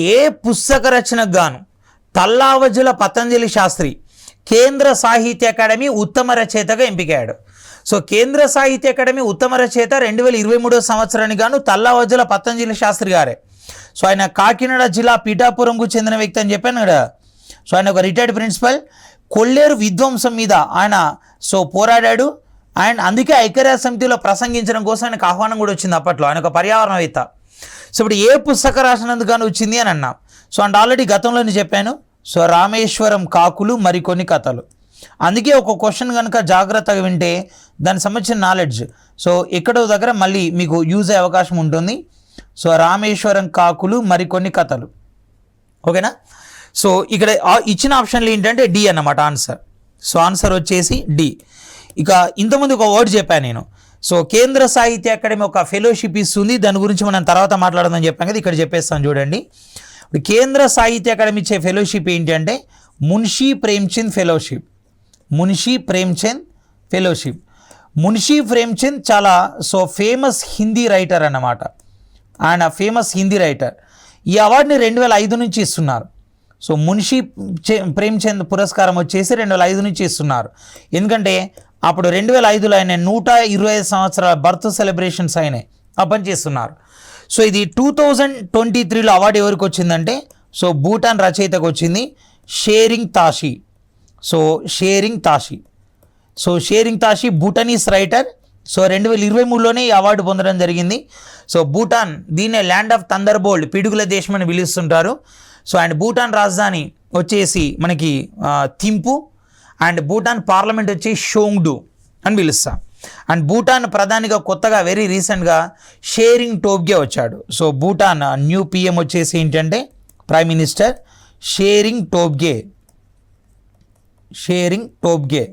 ఏ పుస్తక రచనకు గాను తల్లావజుల పతంజలి శాస్త్రి కేంద్ర సాహిత్య అకాడమీ ఉత్తమ రచయితగా ఎంపికయ్యాడు. సో కేంద్ర సాహిత్య అకాడమీ ఉత్తమ రచయిత 2023 సంవత్సరానికి గాను తల్లావజుల పతంజలి శాస్త్రి గారే. సో ఆయన కాకినాడ జిల్లా పీఠాపురంకు చెందిన వ్యక్తి అని చెప్పాను కదా. సో ఆయన ఒక రిటైర్డ్ ప్రిన్సిపల్. కొల్లేరు విధ్వంసం మీద ఆయన పోరాడాడు. అండ్ అందుకే ఐక్యరాజ్య సమితిలో ప్రసంగించడం కోసం ఆయనకు ఆహ్వానం కూడా వచ్చింది అప్పట్లో. ఆయన ఒక పర్యావరణవేత్త. సో ఇప్పుడు ఏ పుస్తక రాసినందుకు గాను వచ్చింది అని అన్నాం. సో అండ్ ఆల్రెడీ గతంలోనే చెప్పాను. సో రామేశ్వరం కాకులు మరికొన్ని కథలు. అందుకే ఒక క్వశ్చన్ కనుక జాగ్రత్తగా వింటే దానికి సంబంధించిన నాలెడ్జ్ సో ఎక్కడో దగ్గర మళ్ళీ మీకు యూజ్ అయ్యే అవకాశం ఉంటుంది. సో రామేశ్వరం కాకులు మరికొన్ని కథలు. ఓకేనా. సో ఇక్కడ ఇచ్చిన ఆప్షన్లు ఏంటంటే డి అన్నమాట ఆన్సర్. సో ఆన్సర్ వచ్చేసి డి. ఇక ఇంతకుముందు ఒక వర్డ్ చెప్పాను నేను. సో కేంద్ర సాహిత్య అకాడమీ ఒక ఫెలోషిప్ ఇస్తుంది. దాని గురించి మనం తర్వాత మాట్లాడదామని చెప్పాను కదా, ఇక్కడ చెప్పేస్తాను చూడండి. ఇప్పుడు కేంద్ర సాహిత్య అకాడమీ ఇచ్చే ఫెలోషిప్ ఏంటి అంటే మున్షీ ప్రేమ్చంద్ ఫెలోషిప్. మున్షీ ప్రేమ్చంద్ ఫెలోషిప్. మున్షీ ప్రేమ్చంద్ చాలా ఫేమస్ హిందీ రైటర్ అన్నమాట. ఆయన ఫేమస్ హిందీ రైటర్. ఈ అవార్డుని 2005 నుంచి ఇస్తున్నారు. సో మున్షీ ప్రేమ్చంద్ పురస్కారం వచ్చేసి 2005 నుంచి ఇస్తున్నారు. ఎందుకంటే అప్పుడు 2005లో ఆయన 125 సంవత్సరాల బర్త్ సెలబ్రేషన్స్ అయినాయి. ఆ పని చేస్తున్నారు. సో ఇది 2023లో అవార్డు ఎవరికి వచ్చిందంటే భూటాన్ రచయితకు వచ్చింది, షేరింగ్ తాషి. Tshering Tashi Bhutanese writer. 2023లోనే ఈ అవార్డు పొందడం జరిగింది. భూటాన్ దీన్నే ల్యాండ్ ఆఫ్ థండర్ బోల్ట్, పిడుగుల దేశం అని పిలుస్తుంటారు. అండ్ భూటాన్ రాజధాని వచ్చేసి మనకి థింపు. అండ్ భూటాన్ పార్లమెంట్ వచ్చి షోంగ్డు అని పిలుస్తాం. అండ్ భూటాన్ ప్రధానిగా కొత్తగా వెరీ రీసెంట్గా షేరింగ్ టోబ్గే వచ్చాడు. భూటాన్ న్యూ పిఎం వచ్చేసి ఏంటంటే ప్రైమ్ మినిస్టర్ షేరింగ్ టోబ్గే.